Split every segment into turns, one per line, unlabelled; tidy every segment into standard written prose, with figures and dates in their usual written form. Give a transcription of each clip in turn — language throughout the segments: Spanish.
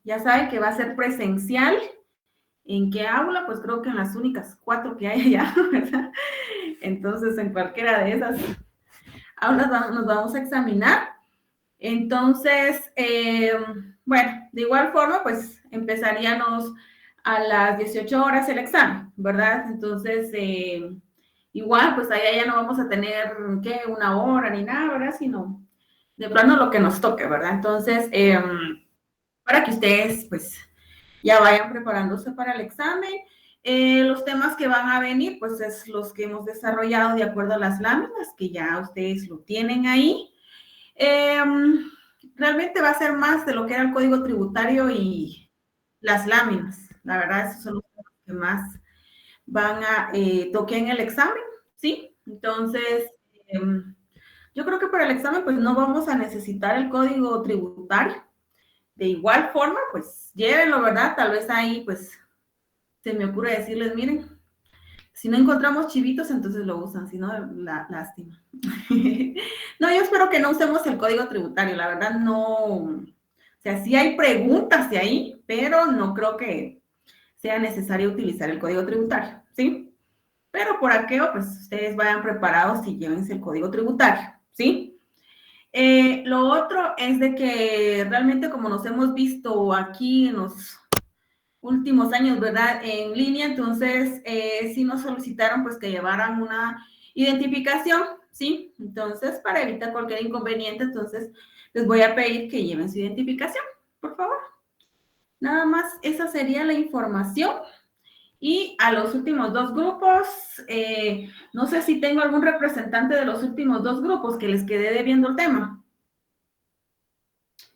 ya saben que va a ser presencial. ¿En qué aula? Pues creo que en las únicas 4 que hay allá, ¿verdad? Entonces, en cualquiera de esas aulas nos vamos a examinar. Entonces, bueno, de igual forma, pues empezaríamos a las 18 horas el examen, ¿verdad? Entonces, igual, pues allá ya no vamos a tener, ¿qué? Una hora ni nada, ¿verdad? Sino de plano lo que nos toque, ¿verdad? Entonces, para que ustedes, pues, ya vayan preparándose para el examen. Los temas que van a venir, pues, es los que hemos desarrollado de acuerdo a las láminas, que ya ustedes lo tienen ahí. Eh, Realmente va a ser más de lo que era el código tributario y las láminas. La verdad, esos son los temas que más van a tocar en el examen, ¿sí? Entonces, eh, yo creo que para el examen, pues no vamos a necesitar el código tributario. De igual forma, pues llévenlo, ¿verdad? Tal vez ahí, pues, se me ocurre decirles, miren, si no encontramos chivitos, entonces lo usan, si no, lástima. No, yo espero que no usemos el código tributario, la verdad no, o sea, sí hay preguntas de ahí, pero no creo que sea necesario utilizar el código tributario, ¿sí? Pero por aquello, pues ustedes vayan preparados y llévense el código tributario, ¿sí? Lo otro es de que realmente como nos hemos visto aquí en los últimos años, ¿verdad? En línea, entonces sí nos solicitaron pues que llevaran una identificación, ¿sí? Entonces, para evitar cualquier inconveniente, entonces les voy a pedir que lleven su identificación, por favor. Nada más, esa sería la información. Y a los últimos dos grupos, no sé si tengo algún representante de los últimos dos grupos que les quedé debiendo el tema.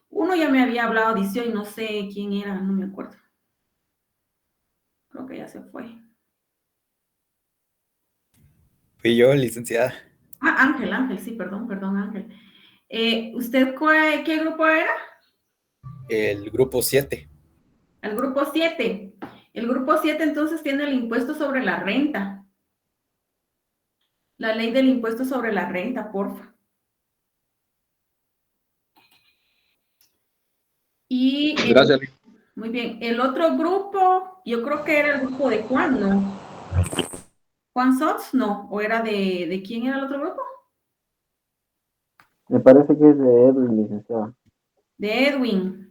Uno ya me había hablado, dice, y no sé quién era, no me acuerdo. Creo que ya se fue.
Fui yo, licenciada.
Ah, Ángel, sí, perdón, Ángel. ¿Usted qué grupo era?
El grupo 7.
El grupo 7. El grupo 7 entonces tiene el impuesto sobre la renta. La ley del impuesto sobre la renta, porfa. Y
Gracias.
muy bien, el otro grupo, yo creo que era el grupo de Juan, ¿no? Juan Sots, no, o era de quién era el otro grupo?
Me parece que es de Edwin, licenciada.
De Edwin.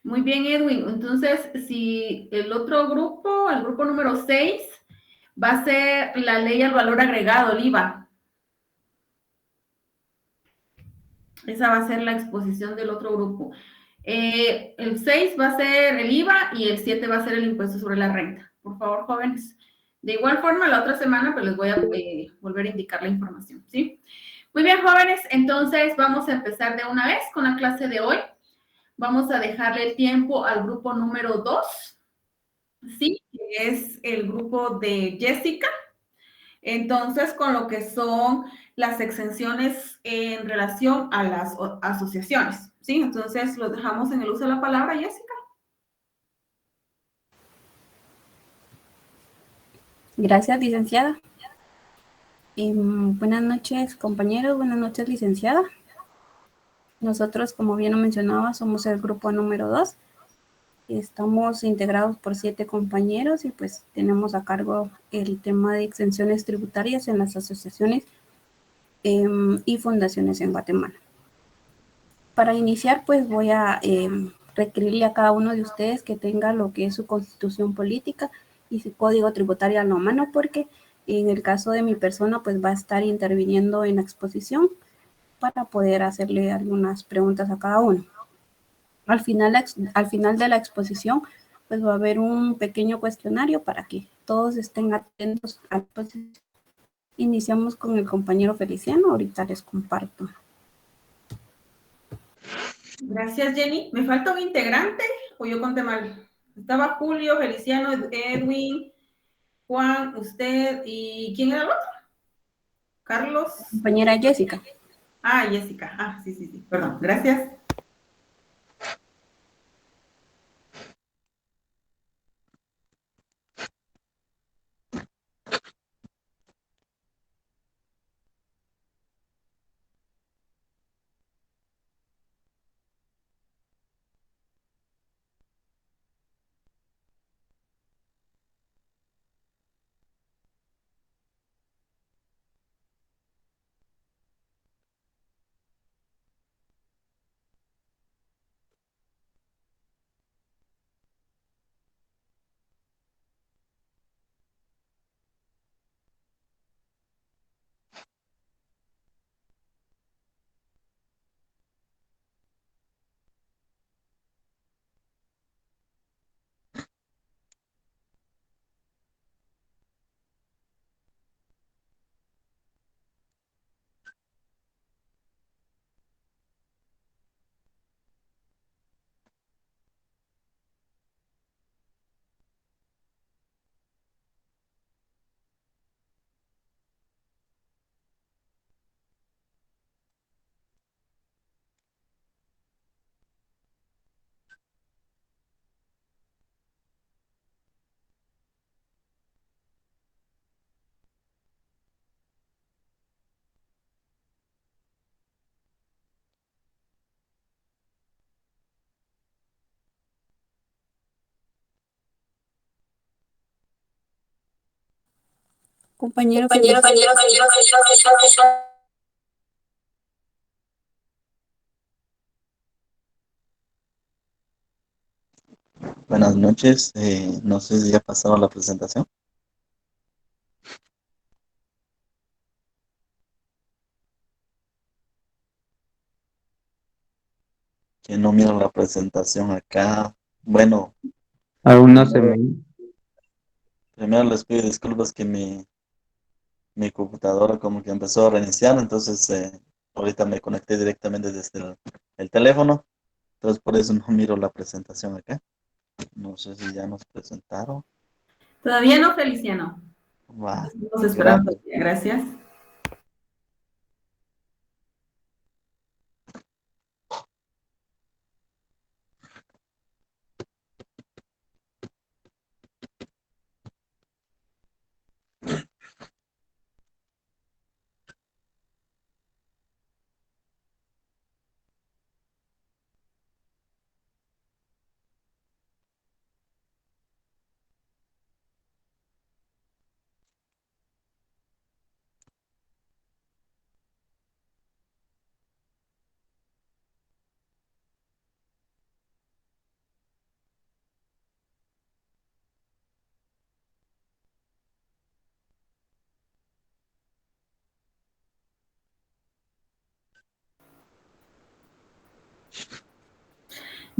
Muy bien, Edwin. Entonces, si el otro grupo, el grupo número 6, va a ser la ley al valor agregado, el IVA. Esa va a ser la exposición del otro grupo. El 6 va a ser el IVA y el 7 va a ser el impuesto sobre la renta. Por favor, jóvenes. De igual forma, la otra semana pues les voy a volver a indicar la información, ¿sí? Muy bien, jóvenes. Entonces, vamos a empezar de una vez con la clase de hoy. Vamos a dejarle el tiempo al grupo número 2, ¿sí? Que es el grupo de Jessica. Entonces, con lo que son las exenciones en relación a las asociaciones, ¿sí? Entonces, los dejamos en el uso de la palabra, Jessica.
Gracias, licenciada. Buenas noches, compañeros. Buenas noches, licenciada. Nosotros, como bien lo mencionaba, somos el grupo número 2. Estamos integrados por 7 compañeros y pues tenemos a cargo el tema de exenciones tributarias en las asociaciones y fundaciones en Guatemala. Para iniciar, pues voy a requerirle a cada uno de ustedes que tenga lo que es su constitución política y su código tributario a la mano, porque en el caso de mi persona, pues va a estar interviniendo en la exposición para poder hacerle algunas preguntas a cada uno. Al final de la exposición, pues va a haber un pequeño cuestionario para que todos estén atentos a la exposición. Iniciamos con el compañero Feliciano, ahorita les comparto.
Gracias, Jenny. ¿Me falta un integrante o yo conté mal? Estaba Julio, Feliciano, Edwin, Juan, usted y ¿quién era el otro? Carlos.
Compañera Jessica.
Ah, Jessica. Ah, sí, sí, sí. Perdón. Gracias.
Compañero
Compañero,
Feliciano.
Buenas noches, no sé si ya pasado la presentación. Que no miro la presentación acá. Bueno,
Aún no se
primero,
ve.
primero les pido disculpas que mi computadora como que empezó a reiniciar, entonces ahorita me conecté directamente desde el teléfono, entonces por eso no miro la presentación acá. No sé si ya nos presentaron.
Todavía no, Feliciano.
Va,
Estamos esperando.
gracias.
Gracias.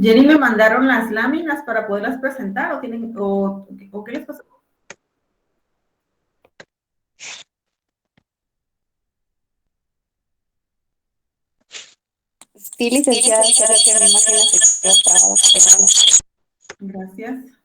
Jenny, me mandaron las láminas para poderlas presentar o qué les pasó.
Sí, licenciada, solo que mi máquina se quedó trabada.
Gracias.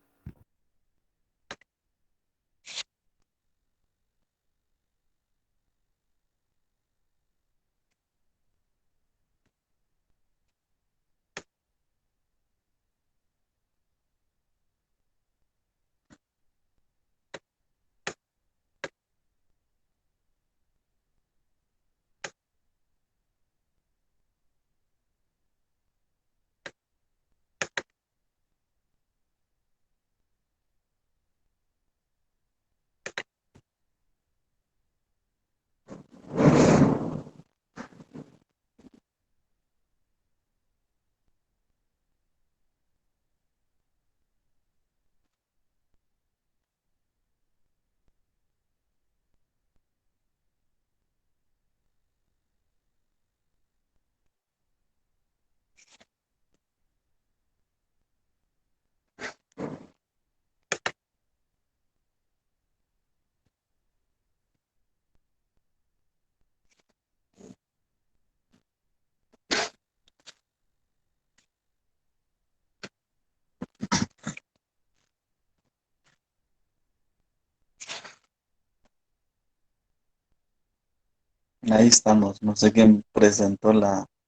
Ahí estamos, no sé quién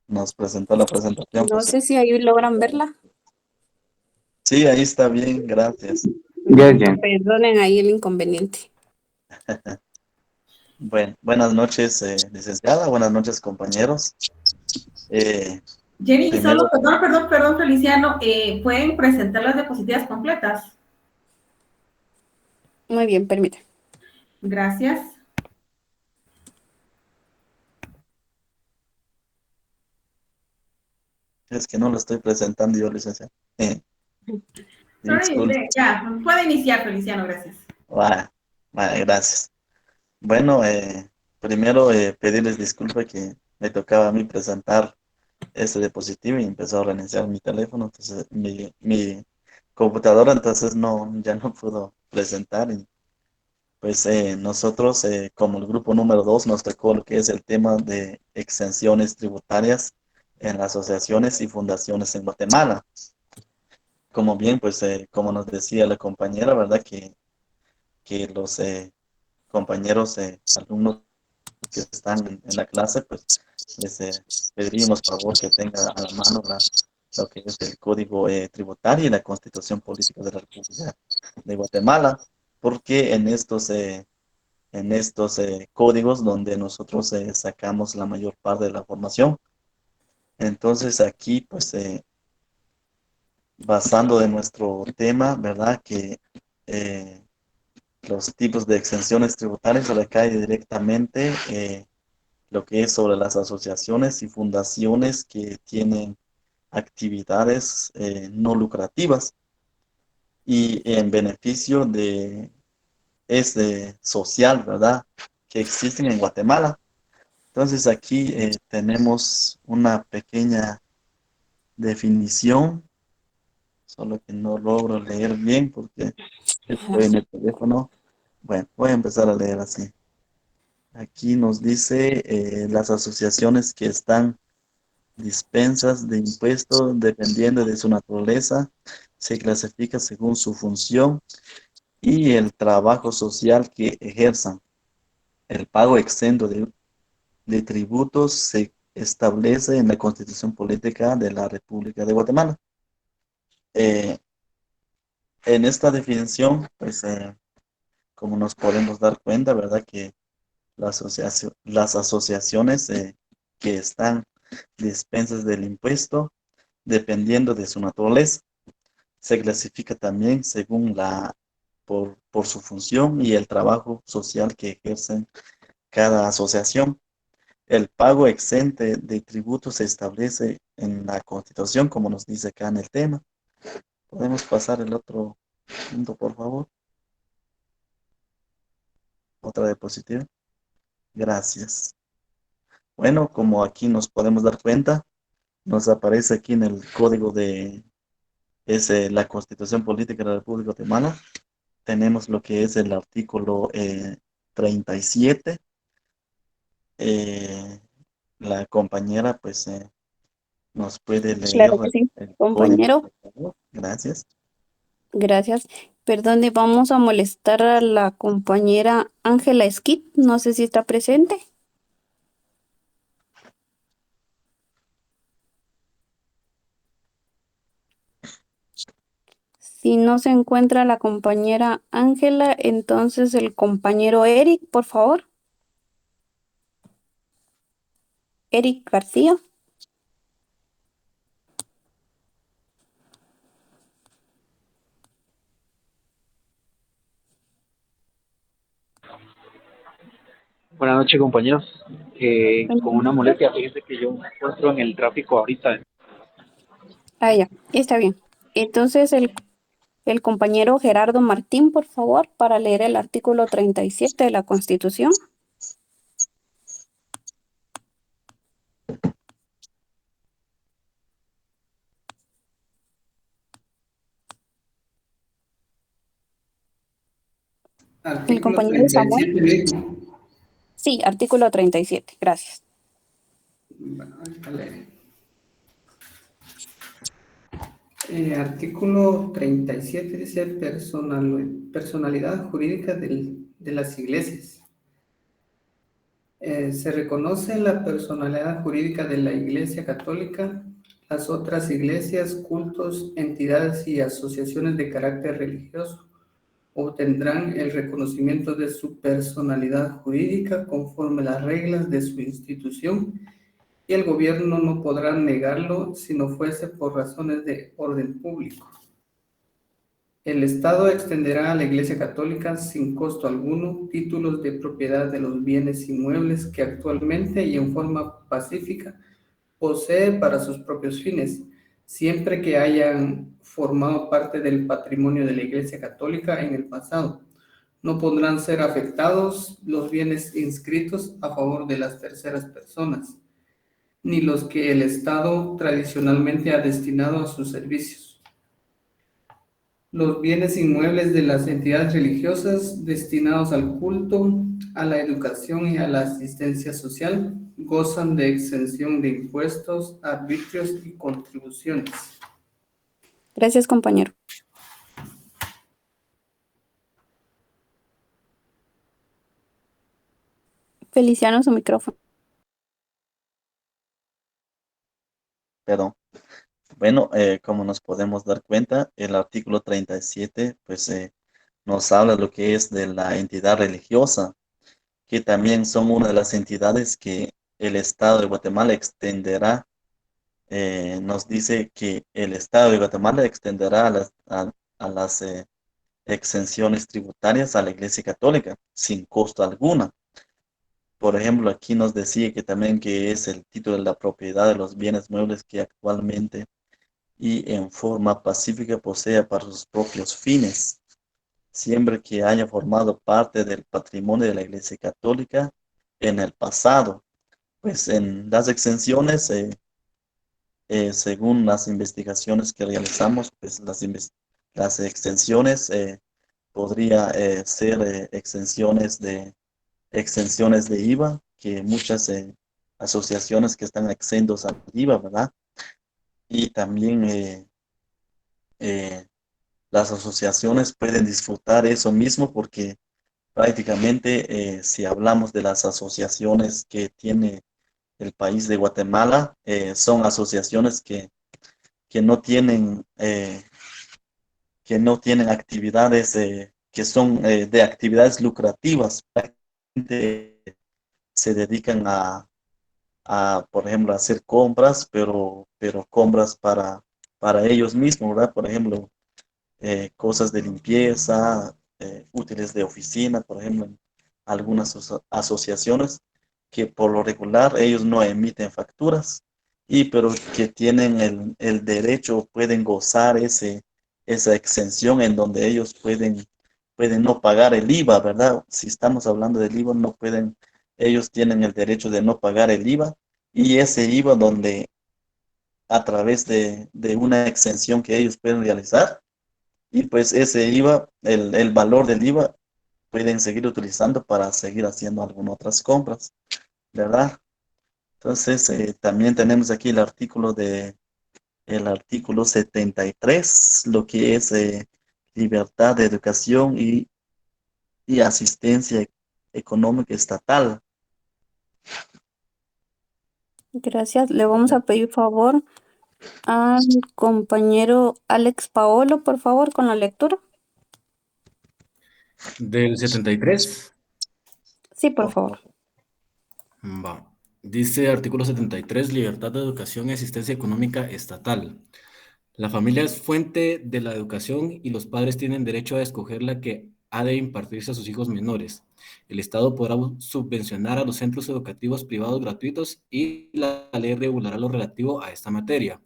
nos presentó la presentación,
No
pues
sé si ahí logran verla.
sí, ahí está bien, gracias.
Ya, ya.
Perdonen ahí el inconveniente.
Bueno, buenas noches, licenciada, buenas noches, compañeros.
Jenny, solo,
Primero,
perdón, Feliciano, ¿pueden presentar las diapositivas completas?
Muy bien, permítame.
Gracias.
es que no lo estoy presentando yo, licenciada.
Sorry,
Disculpe.
ya, puede iniciar, Feliciano, gracias.
Vale, vale, gracias. Bueno, primero pedirles disculpas que me tocaba a mí presentar este diapositivo y empezó a reiniciar mi teléfono, entonces mi computadora entonces ya no pudo presentar y pues nosotros como el grupo número 2 nos tocó lo que es el tema de exenciones tributarias en las asociaciones y fundaciones en Guatemala. Como bien, pues como nos decía la compañera, ¿verdad? Que los compañeros alumnos que están en la clase, pues les pediríamos por favor que tenga a la mano lo que es el Código Tributario y la Constitución Política de la República de Guatemala, porque en estos códigos donde nosotros sacamos la mayor parte de la formación. Entonces aquí, pues, basando de nuestro tema, ¿verdad? Que eh, los tipos de exenciones tributarias, recae directamente lo que es sobre las asociaciones y fundaciones que tienen actividades no lucrativas y en beneficio de social, ¿verdad? Que existen en Guatemala. Entonces aquí tenemos una pequeña definición, solo que no logro leer bien porque estoy en el teléfono. Bueno, voy a empezar a leer así. Aquí nos dice las asociaciones que están dispensas de impuestos dependiendo de su naturaleza, se clasifica según su función y el trabajo social que ejerzan. El pago exento de tributos se establece en la Constitución Política de la República de Guatemala. Eh, en esta definición, pues, como nos podemos dar cuenta, ¿verdad? Que las asociaciones que están dispensas del impuesto, dependiendo de su naturaleza, se clasifica también según por su función y el trabajo social que ejercen cada asociación. El pago exente de tributos se establece en la Constitución, como nos dice acá en el tema. ¿Podemos pasar el otro punto, por favor? Otra diapositiva. Gracias. Bueno, como aquí nos podemos dar cuenta, nos aparece aquí en el código la Constitución Política de la República de Guatemala. Tenemos lo que es el artículo 37. La compañera, pues, nos puede leer
Claro que sí,
el código,
compañero.
por favor. Gracias.
Gracias. Perdón, vamos a molestar a la compañera Ángela Esquit. No sé si está presente. Si no se encuentra la compañera Ángela, entonces el compañero Eric, por favor. Eric García.
Buenas noches, compañeros. Con una molestia, fíjense que yo me encuentro en el tráfico ahorita.
Ah, ya, está bien. Entonces el compañero Gerardo Martín, por favor, para leer el artículo 37 de la Constitución. El
Artículo
compañero Samuel.
37, dijo.
Sí, artículo 37. Gracias.
Bueno, ahorita leo. Artículo 37 dice personalidad jurídica de las iglesias. Se reconoce la personalidad jurídica de la Iglesia Católica, las otras iglesias, cultos, entidades y asociaciones de carácter religioso obtendrán el reconocimiento de su personalidad jurídica conforme las reglas de su institución y el gobierno no podrá negarlo si no fuese por razones de orden público. El Estado extenderá a la Iglesia Católica sin costo alguno títulos de propiedad de los bienes inmuebles que actualmente y en forma pacífica posee para sus propios fines, siempre que hayan formado parte del patrimonio de la Iglesia Católica en el pasado. No podrán ser afectados los bienes inscritos a favor de las terceras personas, ni los que el Estado tradicionalmente ha destinado a sus servicios. Los bienes inmuebles de las entidades religiosas destinados al culto, a la educación y a la asistencia social gozan de exención de impuestos, arbitrios y contribuciones.
Gracias, compañero. Feliciano, su micrófono.
Perdón. Bueno, como nos podemos dar cuenta, el artículo 37, pues, nos habla lo que es de la entidad religiosa, que también son una de las entidades que el Estado de Guatemala extenderá. Nos dice que el Estado de Guatemala extenderá a las exenciones tributarias a la Iglesia Católica sin costo alguna. Por ejemplo, aquí nos decía que también que es el título de la propiedad de los bienes muebles que actualmente y en forma pacífica posea para sus propios fines, siempre que haya formado parte del patrimonio de la Iglesia Católica en el pasado. Pues en las exenciones, según las investigaciones que realizamos, pues las exenciones podría ser exenciones de IVA, que muchas asociaciones que están exentos al IVA, ¿verdad? Y también las asociaciones pueden disfrutar eso mismo porque prácticamente si hablamos de las asociaciones que tiene el país de Guatemala, son asociaciones que no tienen, que no tienen actividades que son de actividades lucrativas. Prácticamente se dedican por ejemplo, a hacer compras, pero compras para ellos mismos, ¿verdad? Por ejemplo, cosas de limpieza, útiles de oficina, por ejemplo, en algunas asociaciones que por lo regular ellos no emiten facturas, pero que tienen el derecho, pueden gozar esa exención en donde ellos pueden no pagar el IVA, ¿verdad? Si estamos hablando del IVA, no pueden, ellos tienen el derecho de no pagar el IVA y ese IVA donde a través de una exención que ellos pueden realizar, y pues ese IVA, el valor del IVA, pueden seguir utilizando para seguir haciendo algunas otras compras, ¿verdad? Entonces, también tenemos aquí el artículo 73, lo que es libertad de educación y asistencia económica estatal.
Gracias. Le vamos a pedir favor al compañero Alex Paolo, por favor, con la lectura.
Del 73.
Sí, por favor.
Va. Dice artículo 73, libertad de educación y asistencia económica estatal. La familia es fuente de la educación y los padres tienen derecho a escoger la que ha de impartirse a sus hijos menores. El Estado podrá subvencionar a los centros educativos privados gratuitos y la ley regulará lo relativo a esta materia.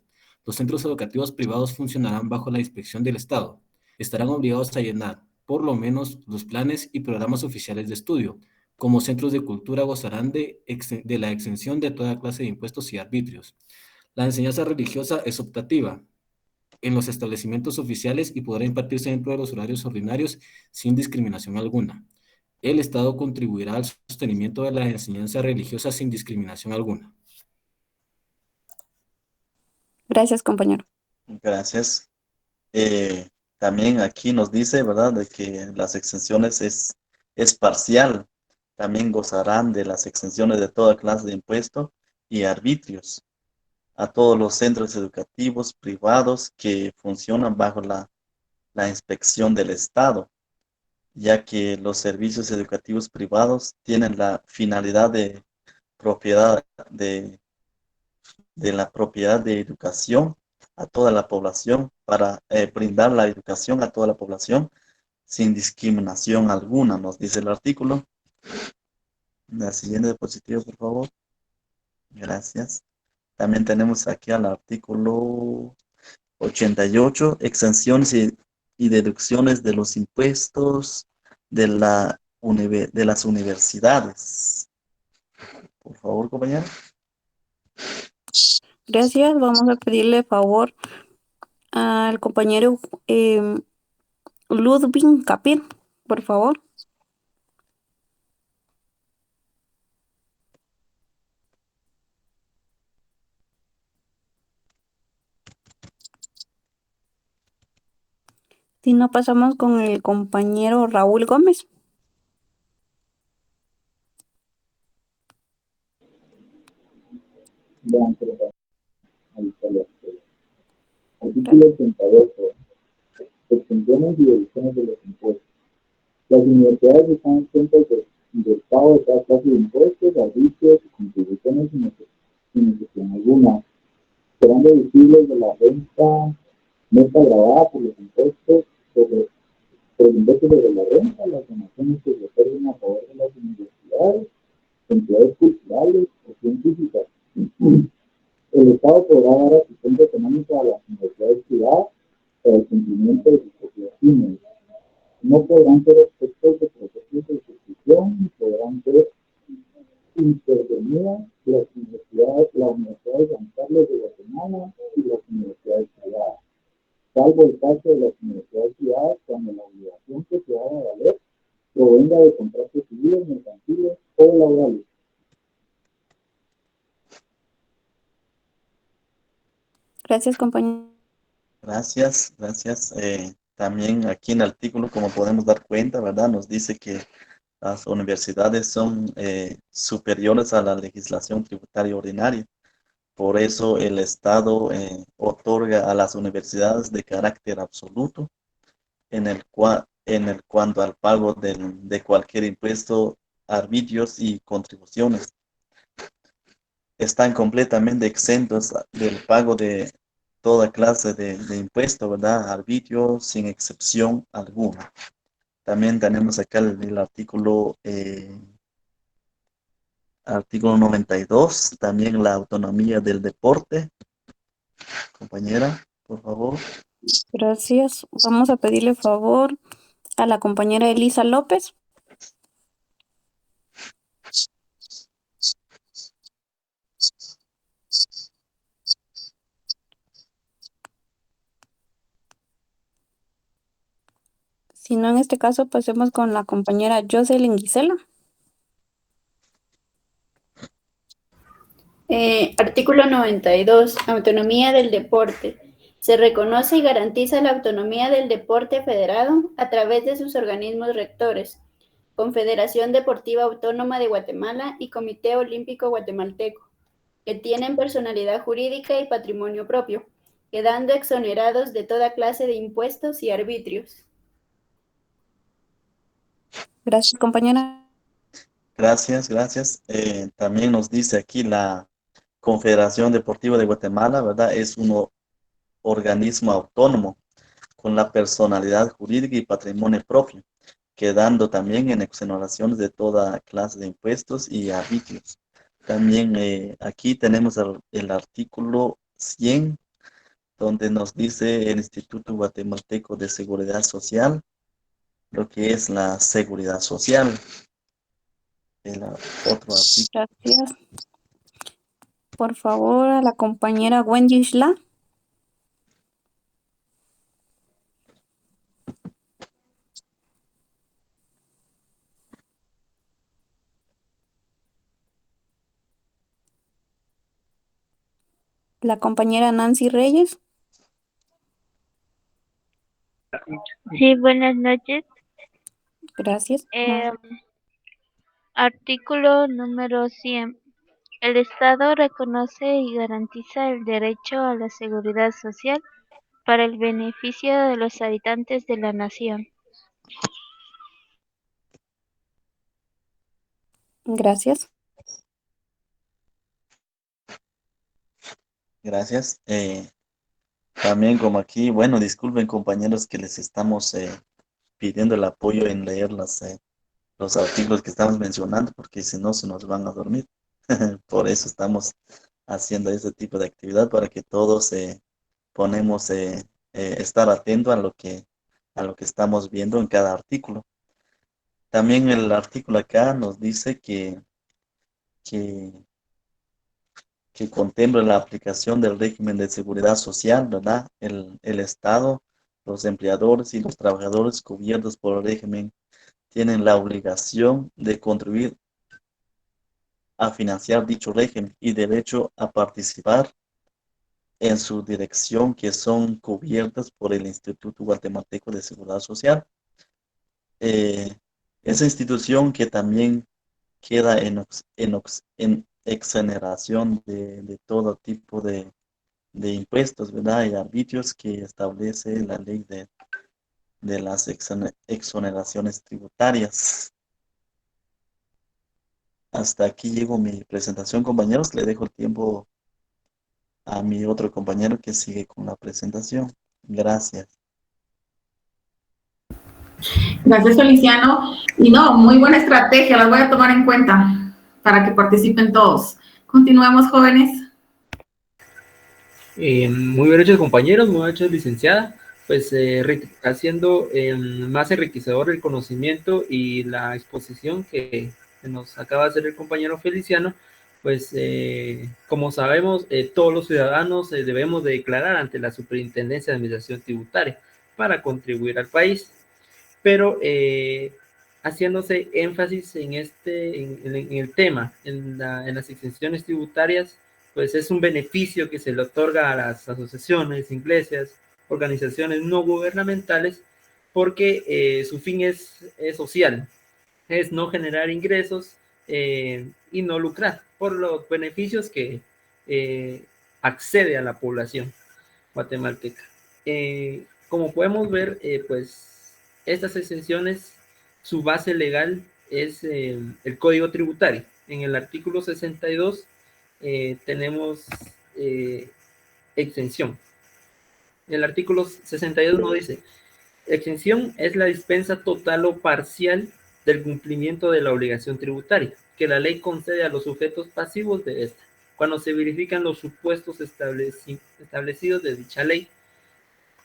Los centros educativos privados funcionarán bajo la inspección del Estado. Estarán obligados a llenar, por lo menos, los planes y programas oficiales de estudio. Como centros de cultura gozarán de la exención de toda clase de impuestos y arbitrios. La enseñanza religiosa es optativa en los establecimientos oficiales y podrá impartirse dentro de los horarios ordinarios sin discriminación alguna. El Estado contribuirá al sostenimiento de la enseñanza religiosa sin discriminación alguna.
Gracias, compañero.
Gracias. También aquí nos dice, ¿verdad?, de que las exenciones es parcial. También gozarán de las exenciones de toda clase de impuestos y arbitrios a todos los centros educativos privados que funcionan bajo la inspección del Estado, ya que los servicios educativos privados tienen la finalidad de propiedad de la propiedad de educación a toda la población para brindar la educación a toda la población sin discriminación alguna, nos dice el artículo. La siguiente diapositiva, por favor. Gracias. También tenemos aquí al artículo 88, exenciones y deducciones de los impuestos de las universidades. Por favor, compañero.
Gracias. Vamos a pedirle favor al compañero Ludwig Capir, por favor. Si no, pasamos con el compañero Raúl Gómez.
Artículo 88. Exenciones y deducciones de los impuestos. Las universidades están exentas del pago de cada clase de impuestos, arbitrios y contribuciones sin excepción alguna. Serán deducibles de la renta neta grabada por los impuestos sobre Por el impuesto sobre la renta, las donaciones que se otorgan a favor de las universidades, entidades culturales o científicas. El Estado podrá dar asistencia económica a las universidades privadas para el cumplimiento de sus propios fines. No podrán ser objetos de procesos de ejecución ni podrán ser intervenidas las universidades de San Carlos de Guatemala y las universidades privadas, salvo el caso de las universidades privadas cuando la obligación que se haga valer provenga de contratos civiles, mercantiles o laborales.
Gracias, compañero.
Gracias, gracias. También aquí en el artículo, como podemos dar cuenta, ¿verdad? Nos dice que las universidades son superiores a la legislación tributaria ordinaria. Por eso el Estado otorga a las universidades de carácter absoluto en el cuanto al pago de cualquier impuesto, arbitrios y contribuciones. Están completamente exentos del pago de toda clase de impuestos, ¿verdad? Arbitrio sin excepción alguna. También tenemos acá el artículo 92, también la autonomía del deporte. Compañera, por favor.
Gracias. Vamos a pedirle favor a la compañera Elisa López. Si no, en este caso, pasemos con la compañera Jocelyn Gisela.
Artículo 92. Autonomía del deporte. Se reconoce y garantiza la autonomía del deporte federado a través de sus organismos rectores, Confederación Deportiva Autónoma de Guatemala y Comité Olímpico Guatemalteco, que tienen personalidad jurídica y patrimonio propio, quedando exonerados de toda clase de impuestos y arbitrios.
Gracias, compañera.
Gracias, gracias. También nos dice aquí la Confederación Deportiva de Guatemala, ¿verdad? Es un organismo autónomo con la personalidad jurídica y patrimonio propio, quedando también en exoneraciones de toda clase de impuestos y arbitrios. También aquí tenemos el artículo 100, donde nos dice el Instituto Guatemalteco de Seguridad Social, lo que es la seguridad social. El otro artículo.
Gracias. Por favor, a la compañera Wendy Schla. La compañera Nancy Reyes.
Sí, buenas noches.
Gracias.
Artículo número 100. El Estado reconoce y garantiza el derecho a la seguridad social para el beneficio de los habitantes de la nación.
Gracias.
Gracias. También como aquí, bueno, disculpen compañeros que les estamos pidiendo el apoyo en leer los artículos que estamos mencionando, porque si no se nos van a dormir. Por eso estamos haciendo este tipo de actividad, para que todos ponemos estar atento a lo que estamos viendo en cada artículo. También el artículo acá nos dice que contempla la aplicación del régimen de seguridad social, ¿verdad? El Estado, los empleadores y los trabajadores cubiertos por el régimen tienen la obligación de contribuir a financiar dicho régimen y derecho a participar en su dirección, que son cubiertas por el Instituto Guatemalteco de Seguridad Social. Esa institución que también queda en exoneración de todo tipo de impuestos, ¿verdad? Y arbitrios que establece la ley de las exoneraciones tributarias. Hasta aquí llego mi presentación, compañeros. Le dejo el tiempo a mi otro compañero que sigue con la presentación. Gracias.
Gracias, Feliciano. Y no, muy buena estrategia, la voy a tomar en cuenta para que participen todos. Continuemos, jóvenes.
Muy bien hechos, compañeros, muy bien hechos, licenciada. Pues haciendo más enriquecedor el conocimiento y la exposición que nos acaba de hacer el compañero Feliciano, pues como sabemos, todos los ciudadanos debemos de declarar ante la Superintendencia de Administración Tributaria para contribuir al país, pero haciéndose énfasis en el tema, en las exenciones tributarias, pues es un beneficio que se le otorga a las asociaciones, iglesias, organizaciones no gubernamentales, porque su fin es social, es no generar ingresos y no lucrar por los beneficios que accede a la población guatemalteca. Como podemos ver, pues estas exenciones, su base legal es el Código Tributario. En el artículo 62 tenemos exención. El artículo 62 nos dice: exención es la dispensa total o parcial del cumplimiento de la obligación tributaria que la ley concede a los sujetos pasivos de esta, cuando se verifican los supuestos establecidos de dicha ley.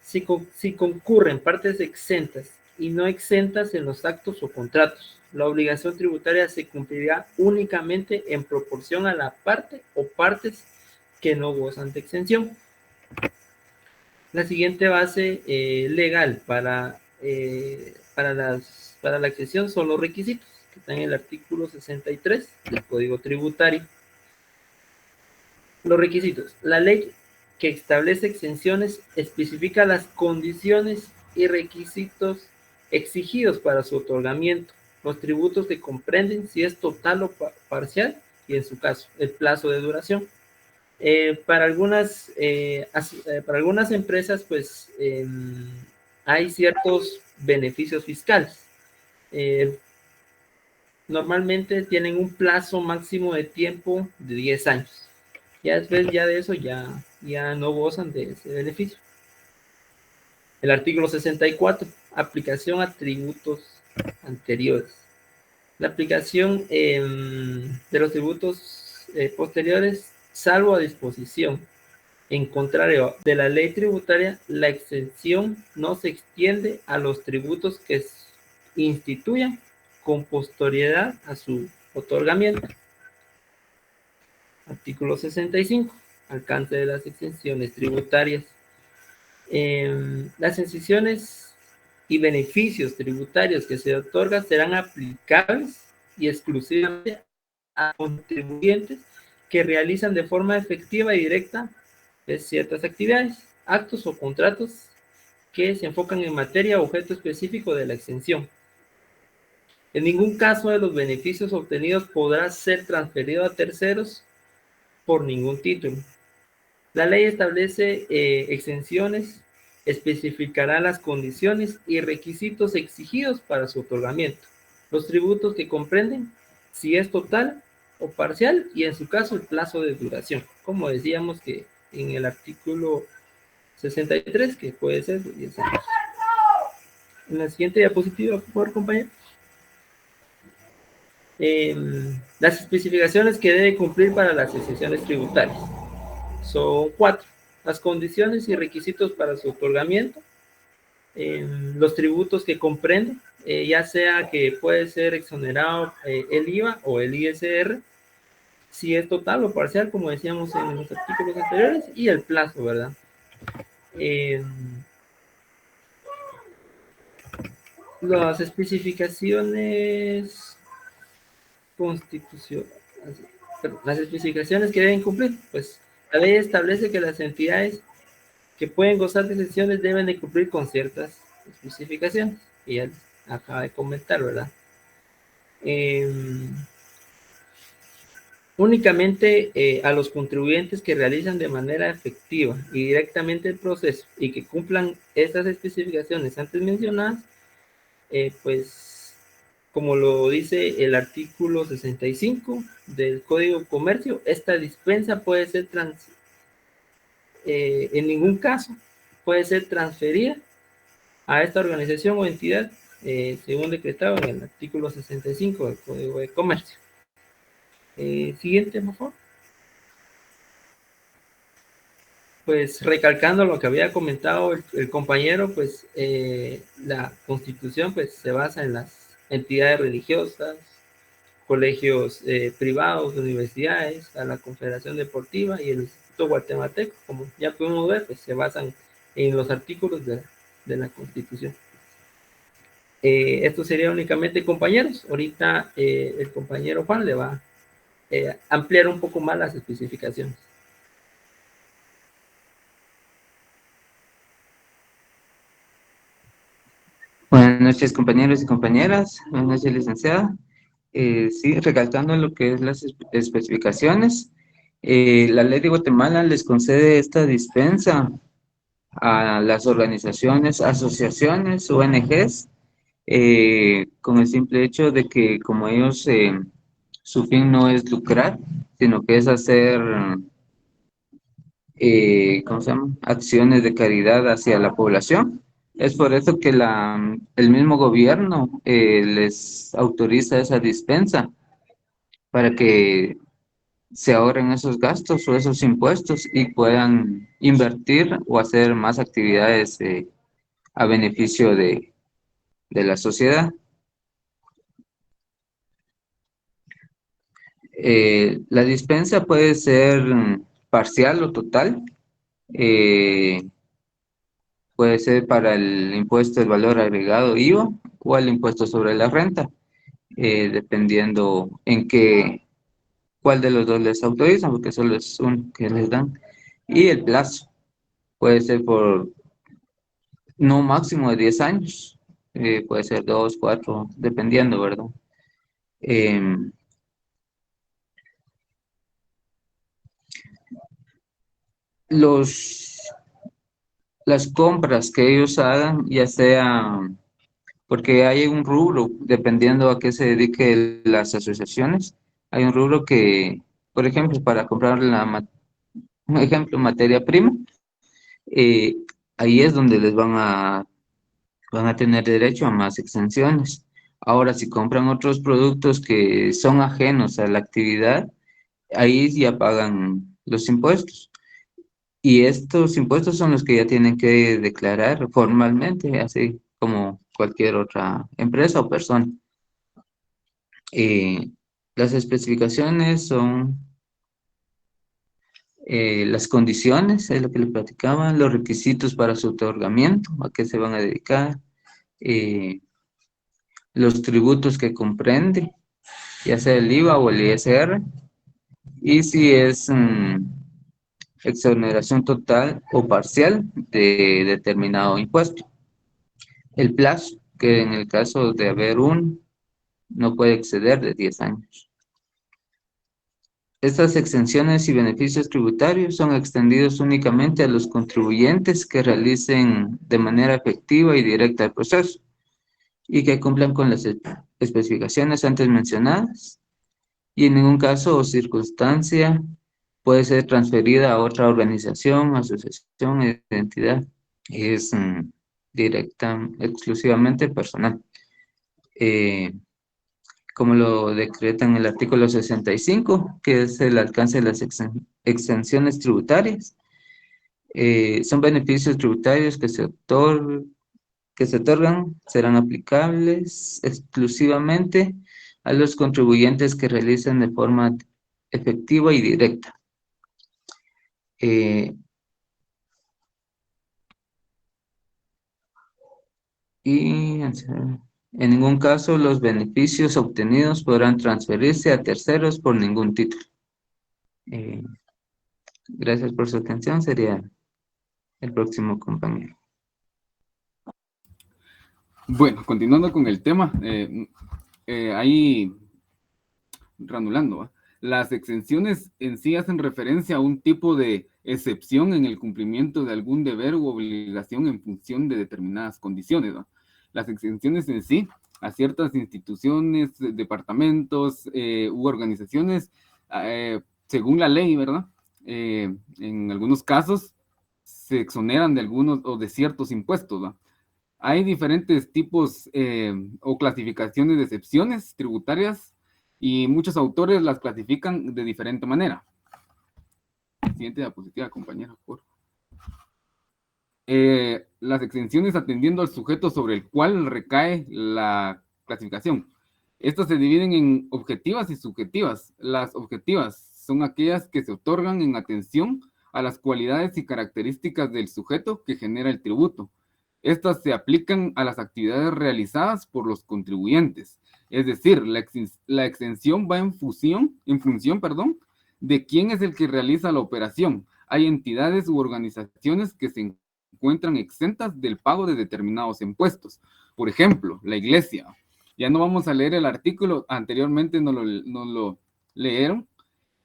Si concurren partes exentas y no exentas en los actos o contratos, la obligación tributaria se cumplirá únicamente en proporción a la parte o partes que no gozan de exención. La siguiente base legal para la exención son los requisitos, que están en el artículo 63 del Código Tributario. Los requisitos. La ley que establece exenciones especifica las condiciones y requisitos exigidos para su otorgamiento, los tributos que comprenden, si es total o parcial, y en su caso, el plazo de duración. Para algunas empresas, pues, hay ciertos beneficios fiscales. Normalmente tienen un plazo máximo de tiempo de 10 años. Ya después de eso ya no gozan de ese beneficio. El artículo 64, aplicación a tributos anteriores. La aplicación de los tributos posteriores, salvo a disposición en contrario de la ley tributaria, la exención no se extiende a los tributos que instituyan con posterioridad a su otorgamiento. Artículo 65, alcance de las exenciones tributarias. Las exenciones y beneficios tributarios que se otorgan serán aplicables y exclusivamente a contribuyentes que realizan de forma efectiva y directa ciertas actividades, actos o contratos que se enfocan en materia o objeto específico de la exención. En ningún caso de los beneficios obtenidos podrá ser transferido a terceros por ningún título. La ley establece exenciones, especificará las condiciones y requisitos exigidos para su otorgamiento, los tributos que comprenden, si es total o parcial, y en su caso el plazo de duración, como decíamos que en el artículo 63, que puede ser de 10 años. En la siguiente diapositiva, por favor, compañero. Las especificaciones que debe cumplir para las exenciones tributarias son 4. Las condiciones y requisitos para su otorgamiento, los tributos que comprende, ya sea que puede ser exonerado el IVA o el ISR, si es total o parcial, como decíamos en los artículos anteriores, y el plazo, ¿verdad? Las especificaciones las especificaciones que deben cumplir, pues la ley establece que las entidades que pueden gozar de exenciones deben de cumplir con ciertas especificaciones, que ya acaba de comentar, ¿verdad? Únicamente a los contribuyentes que realizan de manera efectiva y directamente el proceso y que cumplan estas especificaciones antes mencionadas, pues como lo dice el artículo 65 del Código de Comercio, esta dispensa puede ser en ningún caso puede ser transferida a esta organización o entidad según decretado en el artículo 65 del Código de Comercio. Siguiente, por favor. Pues recalcando lo que había comentado el compañero, pues la Constitución pues se basa en las entidades religiosas, colegios privados, universidades, a la Confederación Deportiva y el Instituto Guatemalteco, como ya pudimos ver, pues se basan en los artículos de la Constitución. Esto sería únicamente, compañeros. Ahorita el compañero Juan le va a ampliar un poco más las especificaciones.
Buenas noches, compañeros y compañeras. Buenas noches, licenciada. Sí, recalcando lo que es las especificaciones, la ley de Guatemala les concede esta dispensa a las organizaciones, asociaciones, ONGs, con el simple hecho de que como ellos, su fin no es lucrar, sino que es hacer, ¿cómo se llama?, acciones de caridad hacia la población. Es por eso que el mismo gobierno les autoriza esa dispensa para que se ahorren esos gastos o esos impuestos y puedan invertir o hacer más actividades a beneficio de la sociedad. La dispensa puede ser parcial o total. Puede ser para el impuesto del valor agregado IVA o el impuesto sobre la renta, dependiendo cuál de los dos les autorizan, porque solo es uno que les dan. Y el plazo puede ser por no máximo de 10 años, puede ser 2, 4, dependiendo, ¿verdad? Las compras que ellos hagan, ya sea, porque hay un rubro, dependiendo a qué se dedique las asociaciones, hay un rubro que, por ejemplo, para comprar un ejemplo, materia prima, ahí es donde les van a tener derecho a más exenciones. Ahora, si compran otros productos que son ajenos a la actividad, ahí ya pagan los impuestos. Y estos impuestos son los que ya tienen que declarar formalmente, así como cualquier otra empresa o persona. Las especificaciones son las condiciones, es lo que le platicaban, los requisitos para su otorgamiento, a qué se van a dedicar, los tributos que comprende, ya sea el IVA o el ISR, y si es exoneración total o parcial de determinado impuesto. El plazo, que en el caso de haber no puede exceder de 10 años. Estas exenciones y beneficios tributarios son extendidos únicamente a los contribuyentes que realicen de manera efectiva y directa el proceso y que cumplan con las especificaciones antes mencionadas, y en ningún caso o circunstancia puede ser transferida a otra organización, asociación, entidad. Es directa, exclusivamente personal. Como lo decreta en el artículo 65, que es el alcance de las exenciones tributarias. Son beneficios tributarios que se otorgan, serán aplicables exclusivamente a los contribuyentes que realicen de forma efectiva y directa. Y en ningún caso los beneficios obtenidos podrán transferirse a terceros por ningún título. Gracias por su atención. Sería el próximo compañero.
Bueno, continuando con el tema, ahí reanulando, ¿va? Las exenciones en sí hacen referencia a un tipo de excepción en el cumplimiento de algún deber u obligación en función de determinadas condiciones, ¿va? Las exenciones en sí a ciertas instituciones, departamentos u organizaciones, según la ley, ¿verdad? En algunos casos se exoneran de algunos o de ciertos impuestos, ¿va? Hay diferentes tipos o clasificaciones de excepciones tributarias y muchos autores las clasifican de diferente manera. Siguiente diapositiva, compañera, por favor. Las exenciones atendiendo al sujeto sobre el cual recae la clasificación. Estas se dividen en objetivas y subjetivas. Las objetivas son aquellas que se otorgan en atención a las cualidades y características del sujeto que genera el tributo. Estas se aplican a las actividades realizadas por los contribuyentes. Es decir, la exención va en función, de quién es el que realiza la operación. Hay entidades u organizaciones que se encuentran exentas del pago de determinados impuestos. Por ejemplo, la iglesia. Ya no vamos a leer el artículo, anteriormente nos lo leyeron.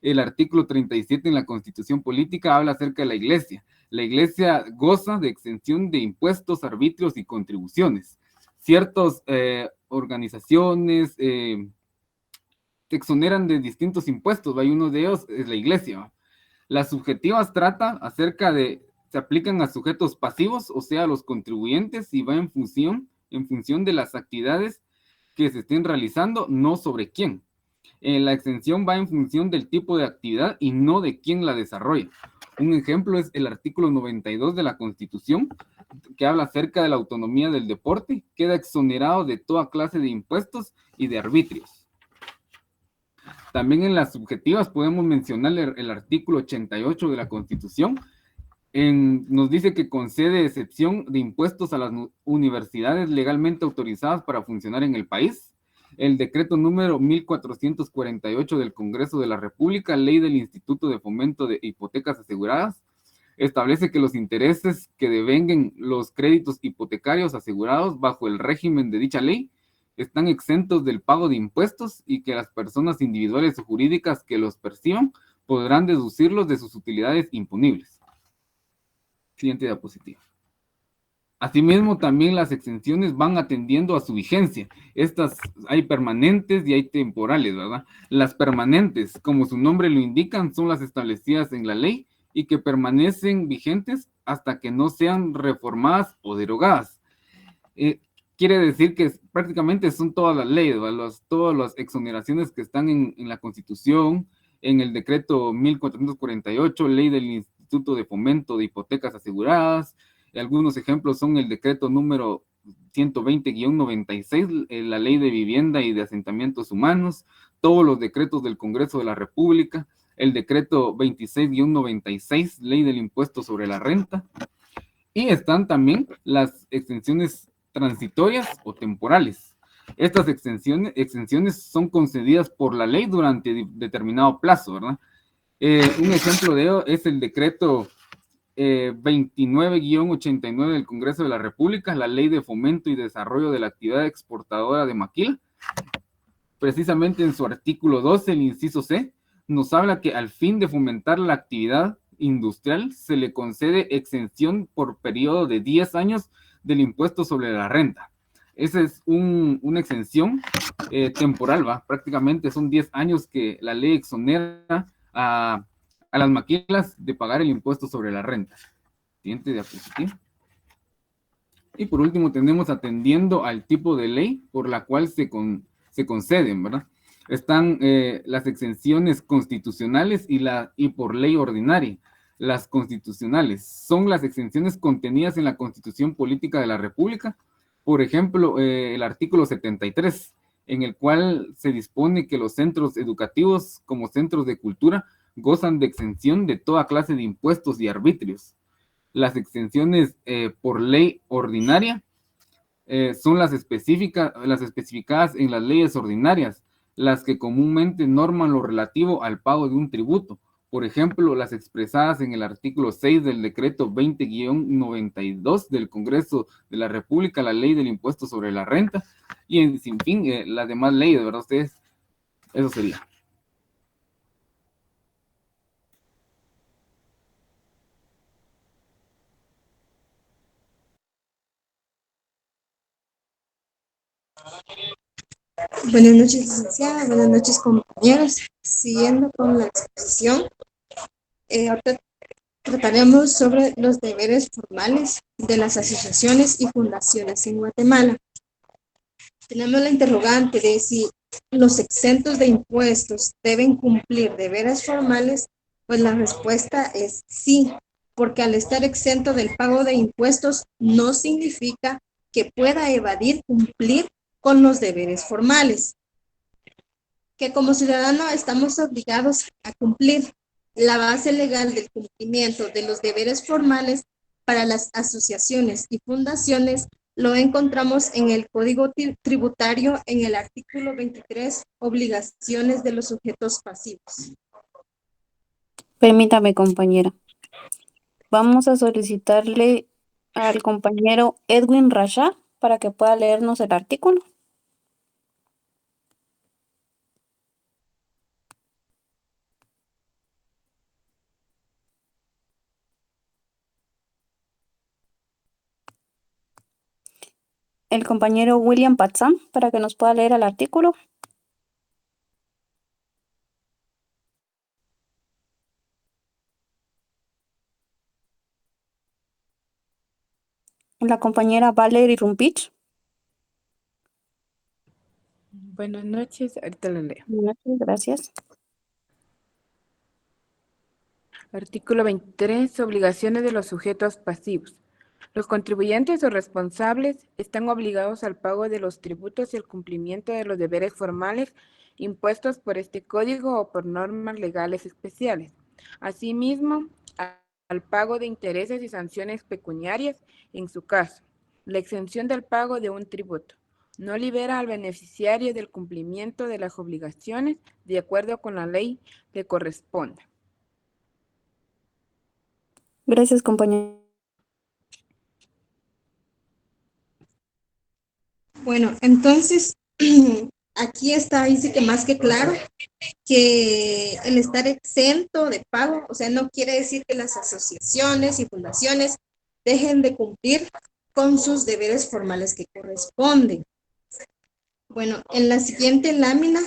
El artículo 37 en la Constitución Política habla acerca de la iglesia. La iglesia goza de exención de impuestos, arbitrios y contribuciones. Ciertas organizaciones se exoneran de distintos impuestos, hay uno de ellos es la iglesia. Las subjetivas tratan acerca de, se aplican a sujetos pasivos, o sea, a los contribuyentes, y va en función de las actividades que se estén realizando, no sobre quién. La exención va en función del tipo de actividad y no de quién la desarrolla. Un ejemplo es el artículo 92 de la Constitución, que habla acerca de la autonomía del deporte, queda exonerado de toda clase de impuestos y de arbitrios. También en las subjetivas podemos mencionar el artículo 88 de la Constitución, nos dice que concede excepción de impuestos a las universidades legalmente autorizadas para funcionar en el país. El decreto número 1448 del Congreso de la República, ley del Instituto de Fomento de Hipotecas Aseguradas, establece que los intereses que devenguen los créditos hipotecarios asegurados bajo el régimen de dicha ley están exentos del pago de impuestos y que las personas individuales o jurídicas que los perciban podrán deducirlos de sus utilidades imponibles. Siguiente diapositiva. Asimismo, también las exenciones van atendiendo a su vigencia. Estas hay permanentes y hay temporales, ¿verdad? Las permanentes, como su nombre lo indican, son las establecidas en la ley y que permanecen vigentes hasta que no sean reformadas o derogadas. Quiere decir que prácticamente son todas las leyes, todas las exoneraciones que están en la Constitución, en el decreto 1448, ley del Instituto de Fomento de Hipotecas Aseguradas. Algunos ejemplos son el decreto número 120-96, la ley de vivienda y de asentamientos humanos, todos los decretos del Congreso de la República, el decreto 26-96, ley del impuesto sobre la renta, y están también las exenciones transitorias o temporales. Estas exenciones son concedidas por la ley durante determinado plazo, ¿verdad? Un ejemplo de ello es el decreto 29-89 del Congreso de la República, la Ley de Fomento y Desarrollo de la Actividad Exportadora de Maquila. Precisamente en su artículo 12, el inciso C, nos habla que al fin de fomentar la actividad industrial se le concede exención por periodo de 10 años del impuesto sobre la renta. Esa es una exención temporal, ¿va? Prácticamente son 10 años que la ley exonera a las maquilas de pagar el impuesto sobre la renta. Siguiente diapositiva. Y por último tenemos atendiendo al tipo de ley por la cual se conceden, ¿verdad? Están las exenciones constitucionales y por ley ordinaria. Las constitucionales son las exenciones contenidas en la Constitución Política de la República. Por ejemplo, el artículo 73, en el cual se dispone que los centros educativos como centros de cultura gozan de exención de toda clase de impuestos y arbitrios. Las exenciones por ley ordinaria son las especificadas en las leyes ordinarias, las que comúnmente norman lo relativo al pago de un tributo. Por ejemplo, las expresadas en el artículo 6 del decreto 20-92 del Congreso de la República, la ley del impuesto sobre la renta, y en fin, las demás leyes, ¿verdad ustedes? Eso sería.
Buenas noches, licenciada. Buenas noches, compañeros. Siguiendo con la exposición, ahorita trataremos sobre los deberes formales de las asociaciones y fundaciones en Guatemala. Tenemos la interrogante de si los exentos de impuestos deben cumplir deberes formales, pues la respuesta es sí, porque al estar exento del pago de impuestos no significa que pueda evadir cumplir con los deberes formales, que como ciudadanos estamos obligados a cumplir. La base legal del cumplimiento de los deberes formales para las asociaciones y fundaciones lo encontramos en el Código Tributario en el artículo 23, obligaciones de los sujetos pasivos.
Permítame, compañera. Vamos a solicitarle al compañero Edwin Rasha para que pueda leernos el artículo. El compañero William Patzán para que nos pueda leer el artículo. La compañera Valerie Rumpich.
Buenas noches, ahorita lo leo.
Buenas noches, gracias.
Artículo 23. Obligaciones de los sujetos pasivos. Los contribuyentes o responsables están obligados al pago de los tributos y el cumplimiento de los deberes formales impuestos por este código o por normas legales especiales. Asimismo, al pago de intereses y sanciones pecuniarias en su caso. La exención del pago de un tributo no libera al beneficiario del cumplimiento de las obligaciones de acuerdo con la ley que corresponda.
Gracias, compañero.
Bueno, entonces, aquí está, dice que más que claro, que el estar exento de pago, o sea, no quiere decir que las asociaciones y fundaciones dejen de cumplir con sus deberes formales que corresponden. Bueno, en la siguiente lámina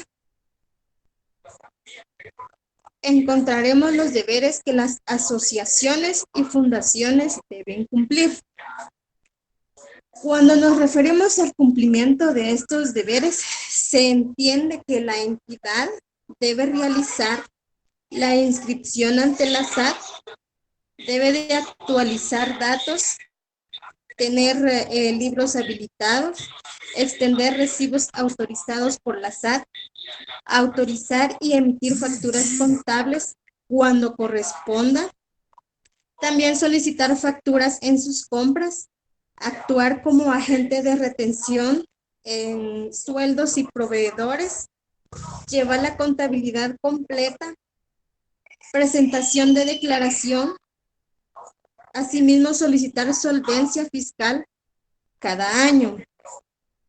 encontraremos los deberes que las asociaciones y fundaciones deben cumplir. Cuando nos referimos al cumplimiento de estos deberes, se entiende que la entidad debe realizar la inscripción ante la SAT, debe de actualizar datos, tener libros habilitados, extender recibos autorizados por la SAT, autorizar y emitir facturas contables cuando corresponda, también solicitar facturas en sus compras, actuar como agente de retención en sueldos y proveedores, llevar la contabilidad completa, presentación de declaración, asimismo solicitar solvencia fiscal cada año.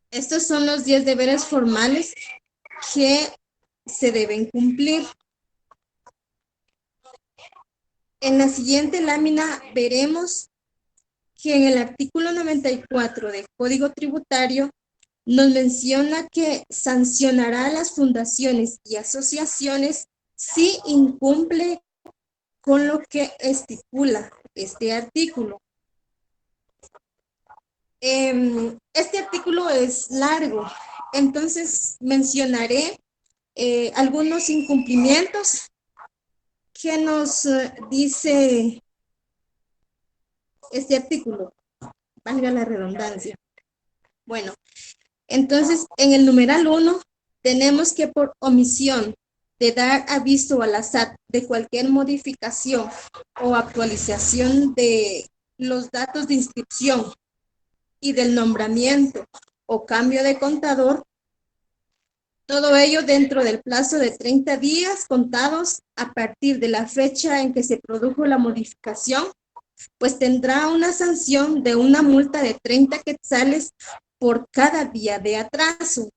Estos son los 10 deberes formales que se deben cumplir. En la siguiente lámina veremos que en el artículo 94 del Código Tributario nos menciona que sancionará a las fundaciones y asociaciones si incumple con lo que estipula este artículo. Este artículo es largo, entonces mencionaré algunos incumplimientos que nos dice este artículo, valga la redundancia. Bueno, entonces en el numeral 1 tenemos que por omisión de dar aviso a la SAT de cualquier modificación o actualización de los datos de inscripción y del nombramiento o cambio de contador, todo ello dentro del plazo de 30 días contados a partir de la fecha en que se produjo la modificación, pues tendrá una sanción de una multa de 30 quetzales por cada día de atraso.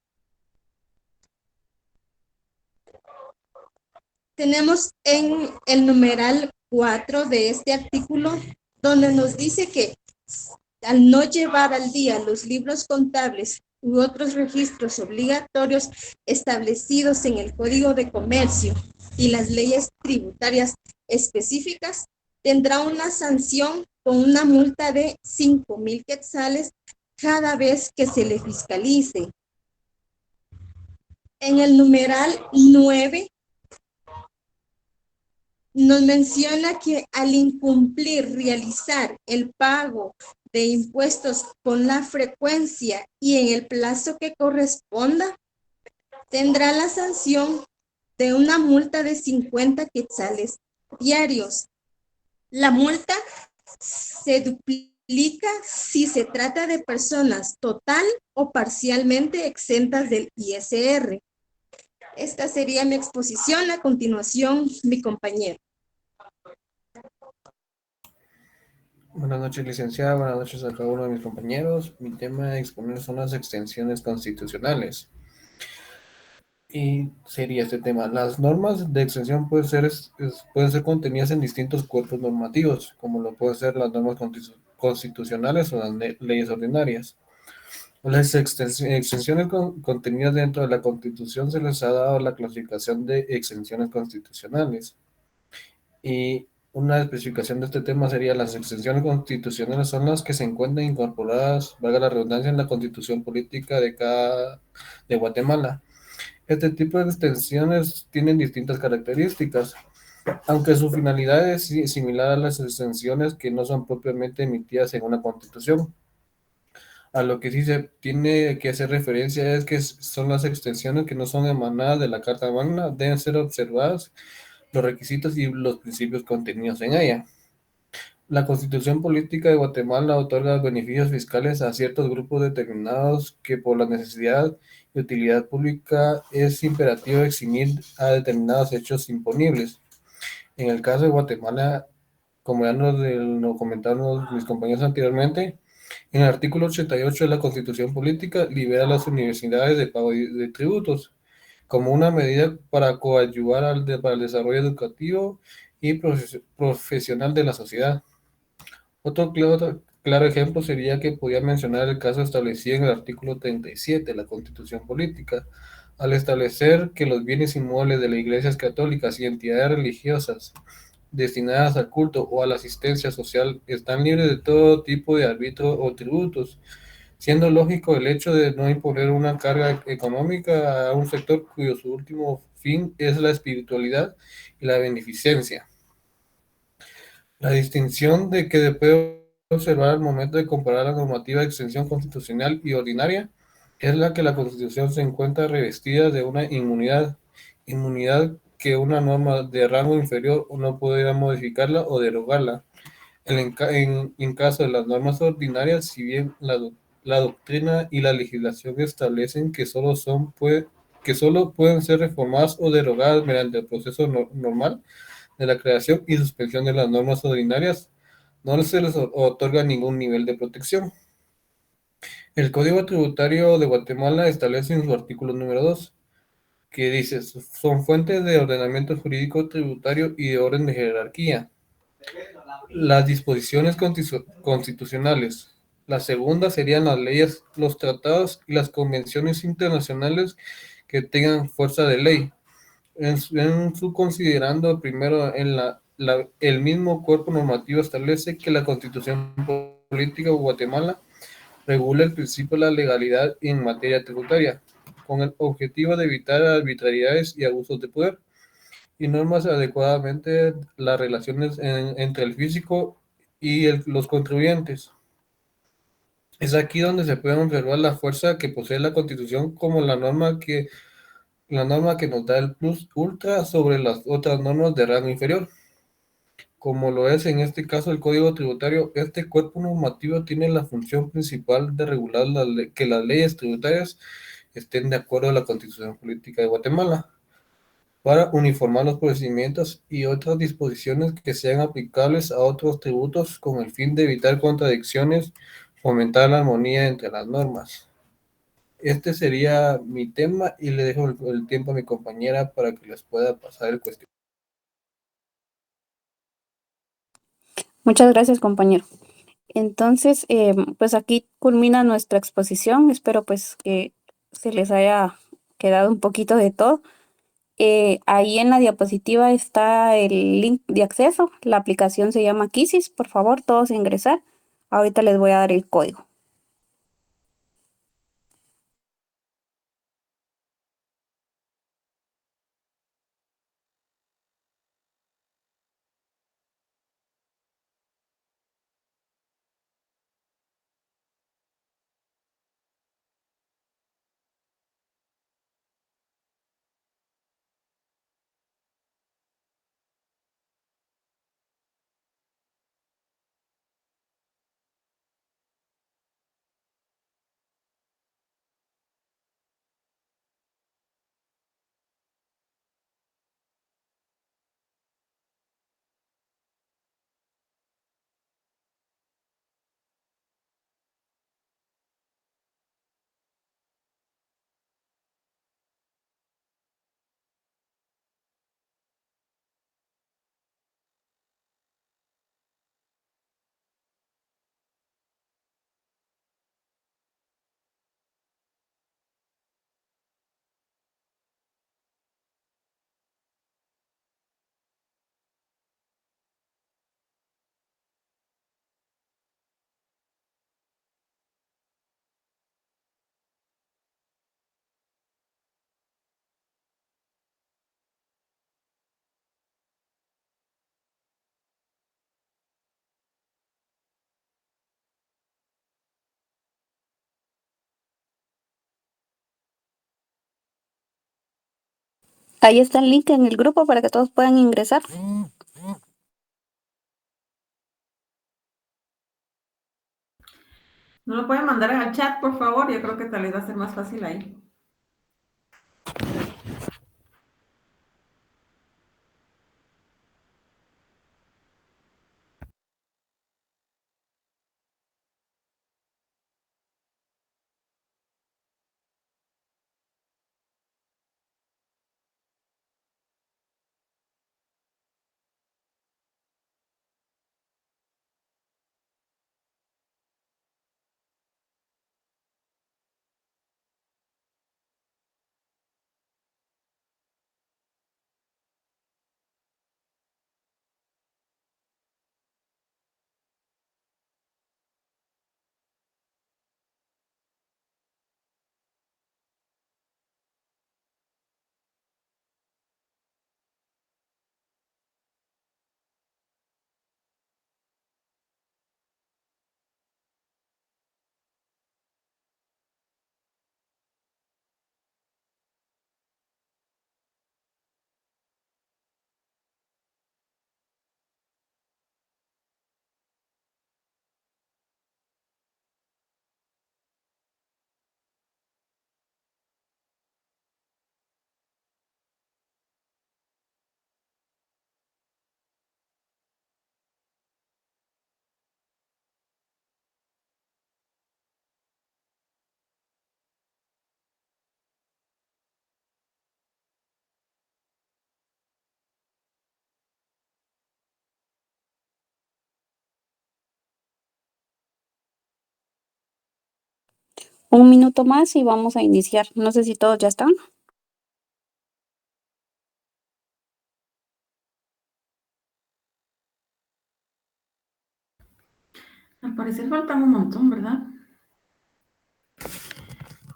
Tenemos en el numeral 4 de este artículo, donde nos dice que al no llevar al día los libros contables u otros registros obligatorios establecidos en el Código de Comercio y las leyes tributarias específicas, tendrá una sanción con una multa de 5,000 quetzales cada vez que se le fiscalice. En el numeral 9 nos menciona que al incumplir realizar el pago de impuestos con la frecuencia y en el plazo que corresponda, tendrá la sanción de una multa de 50 quetzales diarios. La multa se duplica si se trata de personas total o parcialmente exentas del ISR. Esta sería mi exposición. A continuación, mi compañero.
Buenas noches, licenciada. Buenas noches a cada uno de mis compañeros. Mi tema de exponer son las extensiones constitucionales. Y sería este tema. Las normas de extensión pueden ser contenidas en distintos cuerpos normativos, como lo pueden ser las normas constitucionales o las leyes ordinarias. Las extensiones contenidas dentro de la Constitución se les ha dado la clasificación de exenciones constitucionales. Y una especificación de este tema sería: las exenciones constitucionales son las que se encuentran incorporadas, valga la redundancia, en la Constitución política de Guatemala. Este tipo de extensiones tienen distintas características, aunque su finalidad es similar a las extensiones que no son propiamente emitidas en una Constitución. A lo que sí se tiene que hacer referencia es que son las extensiones que no son emanadas de la Carta Magna, deben ser observadas los requisitos y los principios contenidos en ella. La Constitución Política de Guatemala otorga beneficios fiscales a ciertos grupos determinados que por la necesidad y utilidad pública es imperativo eximir a determinados hechos imponibles. En el caso de Guatemala, como ya nos comentaron mis compañeros anteriormente, en el artículo 88 de la Constitución Política libera a las universidades de pago de tributos como una medida para coadyuvar para el desarrollo educativo y profesional de la sociedad. Otro claro ejemplo sería que podía mencionar el caso establecido en el artículo 37 de la Constitución Política, al establecer que los bienes inmuebles de las iglesias católicas y entidades religiosas destinadas al culto o a la asistencia social están libres de todo tipo de arbitrio o tributos, siendo lógico el hecho de no imponer una carga económica a un sector cuyo su último fin es la espiritualidad y la beneficencia. La distinción de que debe observar al momento de comparar la normativa de extensión constitucional y ordinaria es la que la Constitución se encuentra revestida de una inmunidad que una norma de rango inferior no podrá modificarla o derogarla. En caso de las normas ordinarias, si bien la doctrina y la legislación establecen que solo pueden ser reformadas o derogadas mediante el proceso normal de la creación y suspensión de las normas ordinarias, no se les otorga ningún nivel de protección. El Código Tributario de Guatemala establece en su artículo número 2, que dice: son fuentes de ordenamiento jurídico tributario y de orden de jerarquía las disposiciones constitucionales. La segunda serían las leyes, los tratados y las convenciones internacionales que tengan fuerza de ley. En su considerando primero, el mismo cuerpo normativo establece que la Constitución Política de Guatemala regula el principio de la legalidad en materia tributaria, con el objetivo de evitar arbitrariedades y abusos de poder, y normas adecuadamente las relaciones entre el físico y los contribuyentes. Es aquí donde se puede observar la fuerza que posee la Constitución como la norma que nos da el plus ultra sobre las otras normas de rango inferior, como lo es en este caso el Código Tributario. Este cuerpo normativo tiene la función principal de regular que las leyes tributarias estén de acuerdo a la Constitución Política de Guatemala, para uniformar los procedimientos y otras disposiciones que sean aplicables a otros tributos con el fin de evitar contradicciones, fomentar la armonía entre las normas. Este sería mi tema y le dejo el tiempo a mi compañera para que les pueda pasar el cuestionario.
Muchas gracias, compañero. Entonces, pues aquí culmina nuestra exposición. Espero pues que se les haya quedado un poquito de todo. Ahí en la diapositiva está el link de acceso. La aplicación se llama Quizzes. Por favor, todos ingresar. Ahorita les voy a dar el código. Ahí está el link en el grupo para que todos puedan ingresar.
¿No lo pueden mandar al chat, por favor? Yo creo que tal vez va a ser más fácil ahí.
Un minuto más y vamos a iniciar. No sé si todos ya están.
Al parecer faltan un montón, ¿verdad?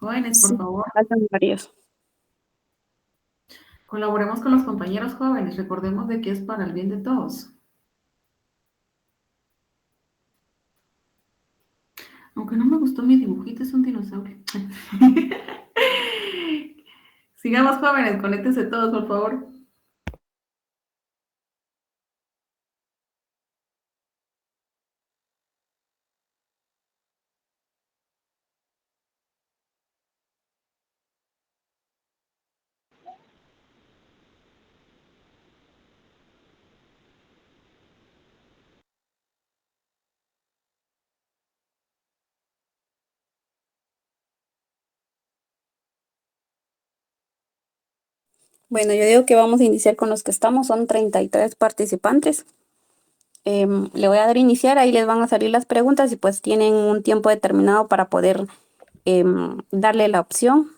Jóvenes, por
Sí,
favor,
faltan varios.
colaboremos con los compañeros jóvenes. Recordemos de que es para el bien de todos. Aunque no me gustó mi dibujito, es un dinosaurio. Sigamos, jóvenes, conéctense todos, por favor.
Bueno, yo digo que vamos a iniciar con los que estamos. Son 33 participantes. Le voy a dar a iniciar, ahí les van a salir las preguntas y pues tienen un tiempo determinado para poder darle la opción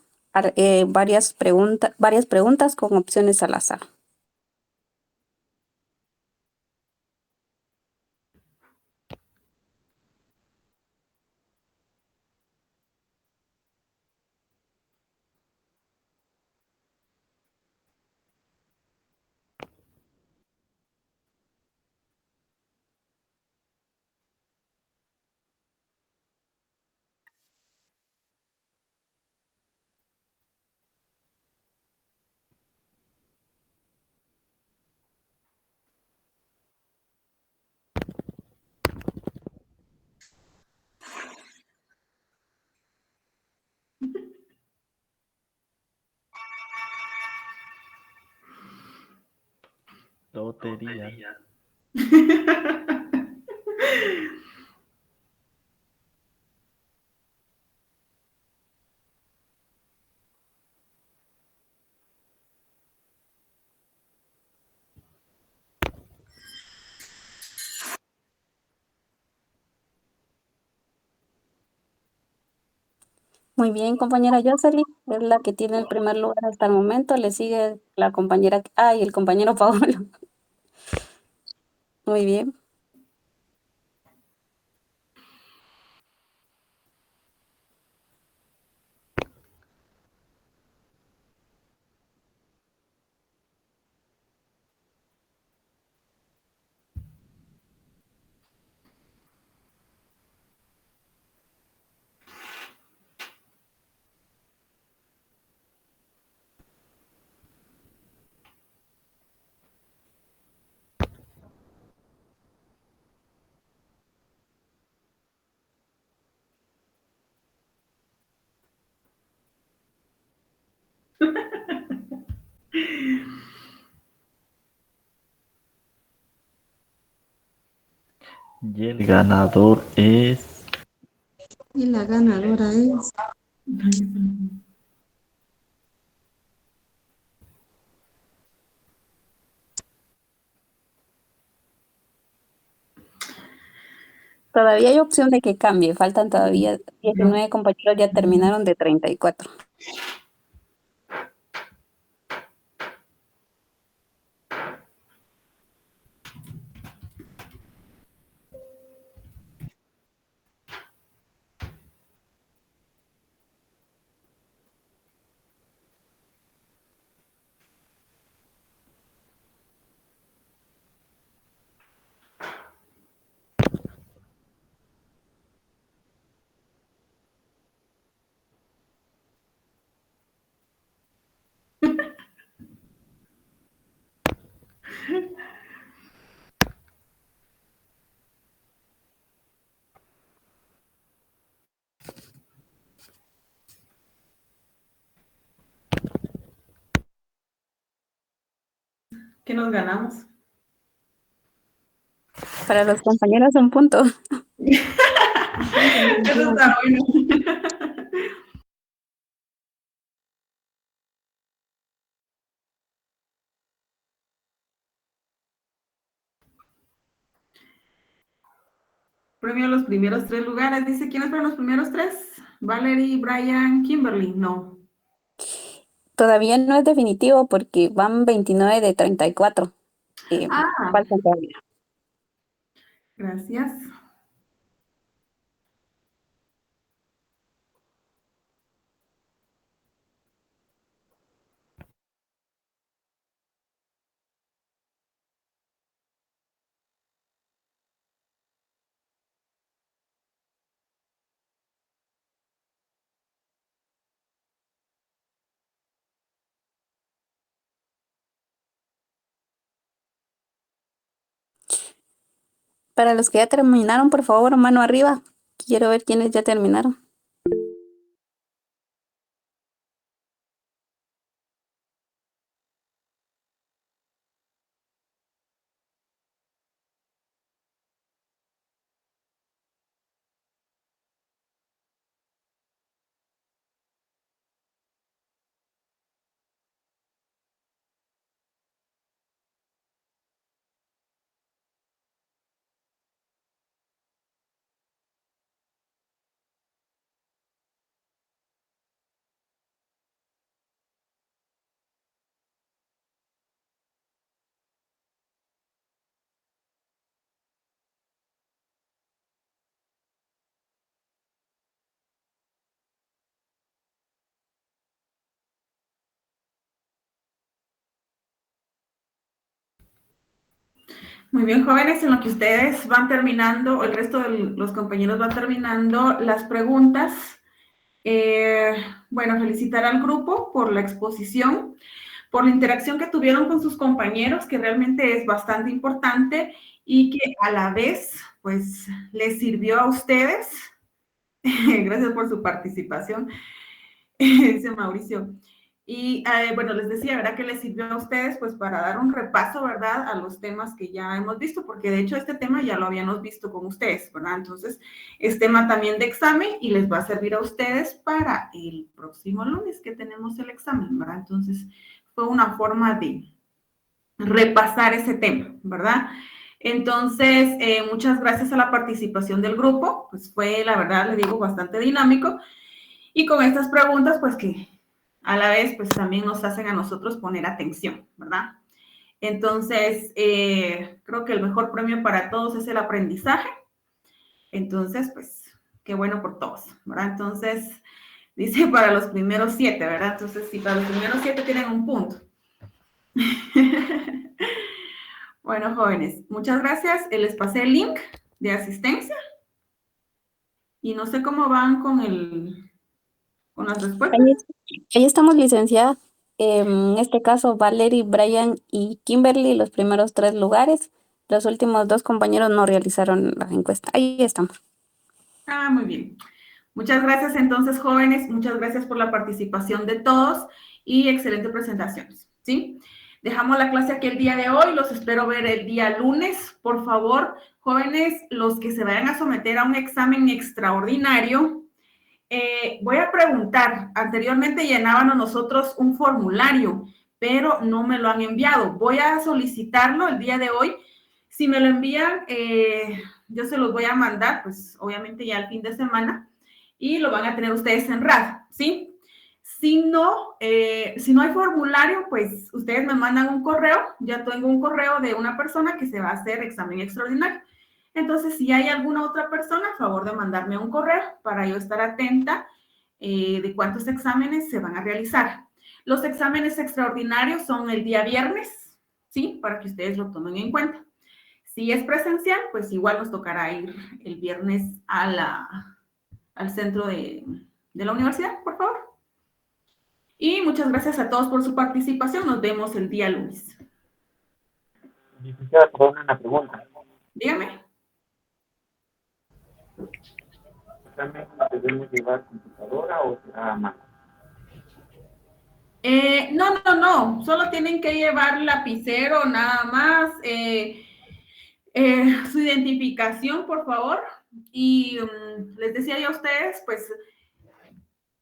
varias preguntas con opciones al azar.
Lotería.
Muy bien, compañera Jocelyn, es la que tiene el primer lugar hasta el momento. Le sigue la compañera, y el compañero Paolo. Muy bien.
Y el ganador es...
Y la ganadora es...
Todavía hay opción de que cambie. Faltan todavía 19 compañeros, ya terminaron de 34.
¿Qué nos ganamos?
Para los compañeros, un punto.
Eso está bueno. Premio a los primeros 3 lugares. Dice, ¿quiénes fueron los primeros 3? Valerie, Brian, Kimberly. No.
Todavía no es definitivo porque van 29 de 34. Faltan todavía.
Gracias.
Para los que ya terminaron, por favor, mano arriba. Quiero ver quiénes ya terminaron.
Muy bien, jóvenes, en lo que ustedes van terminando, o el resto de los compañeros van terminando las preguntas. Bueno, felicitar al grupo por la exposición, por la interacción que tuvieron con sus compañeros, que realmente es bastante importante y que a la vez, pues, les sirvió a ustedes. Gracias por su participación, dice Mauricio. Y bueno, les decía, ¿verdad? Que les sirvió a ustedes pues para dar un repaso, ¿verdad? A los temas que ya hemos visto, porque de hecho este tema ya lo habíamos visto con ustedes, ¿verdad? Entonces, es tema también de examen y les va a servir a ustedes para el próximo lunes que tenemos el examen, ¿verdad? Entonces, fue una forma de repasar ese tema, ¿verdad? Entonces, muchas gracias a la participación del grupo, pues fue, la verdad, le digo, bastante dinámico. Y con estas preguntas, pues que a la vez, pues también nos hacen a nosotros poner atención, ¿verdad? Entonces, creo que el mejor premio para todos es el aprendizaje. Entonces, pues, qué bueno por todos, ¿verdad? Entonces, dice para los primeros 7, ¿verdad? Entonces, si para los primeros 7 tienen un punto. Bueno, jóvenes, muchas gracias. Les pasé el link de asistencia. Y no sé cómo van con las respuestas.
Ahí estamos, licenciada. En este caso, Valerie, Brian y Kimberly, los primeros 3 lugares. Los últimos 2 compañeros no realizaron la encuesta. Ahí estamos.
Ah, muy bien. Muchas gracias entonces, jóvenes. Muchas gracias por la participación de todos y excelente presentaciones, ¿sí? Dejamos la clase aquí el día de hoy. Los espero ver el día lunes. Por favor, jóvenes, los que se vayan a someter a un examen extraordinario, voy a preguntar. Anteriormente llenábamos nosotros un formulario, pero no me lo han enviado. Voy a solicitarlo el día de hoy. Si me lo envían, yo se los voy a mandar, pues obviamente ya el fin de semana, y lo van a tener ustedes en RAD, ¿sí? Si no hay formulario, pues ustedes me mandan un correo. Ya tengo un correo de una persona que se va a hacer examen extraordinario. Entonces, si hay alguna otra persona, a favor de mandarme un correo para yo estar atenta de cuántos exámenes se van a realizar. Los exámenes extraordinarios son el día viernes, ¿sí? Para que ustedes lo tomen en cuenta. Si es presencial, pues igual nos tocará ir el viernes al centro de la universidad, por favor. Y muchas gracias a todos por su participación. Nos vemos el día lunes.
Licenciada, perdón, una pregunta.
Dígame.
¿También debemos llevar computadora o será más?
No. Solo tienen que llevar lapicero, nada más. Su identificación, por favor. Y les decía yo a ustedes, pues,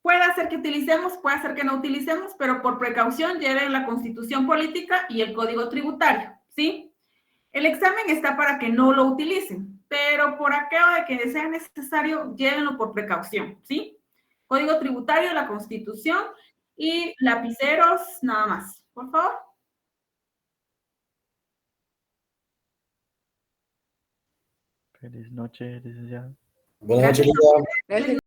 puede ser que utilicemos, puede ser que no utilicemos, pero por precaución lleven la Constitución Política y el Código Tributario, ¿sí? El examen está para que no lo utilicen, pero por aquello de que sea necesario, llévenlo por precaución, ¿sí? Código Tributario, la Constitución y lapiceros, nada más, por favor.
Feliz noche, licenciado.
Buenas noches,
Gracias.
Lidia.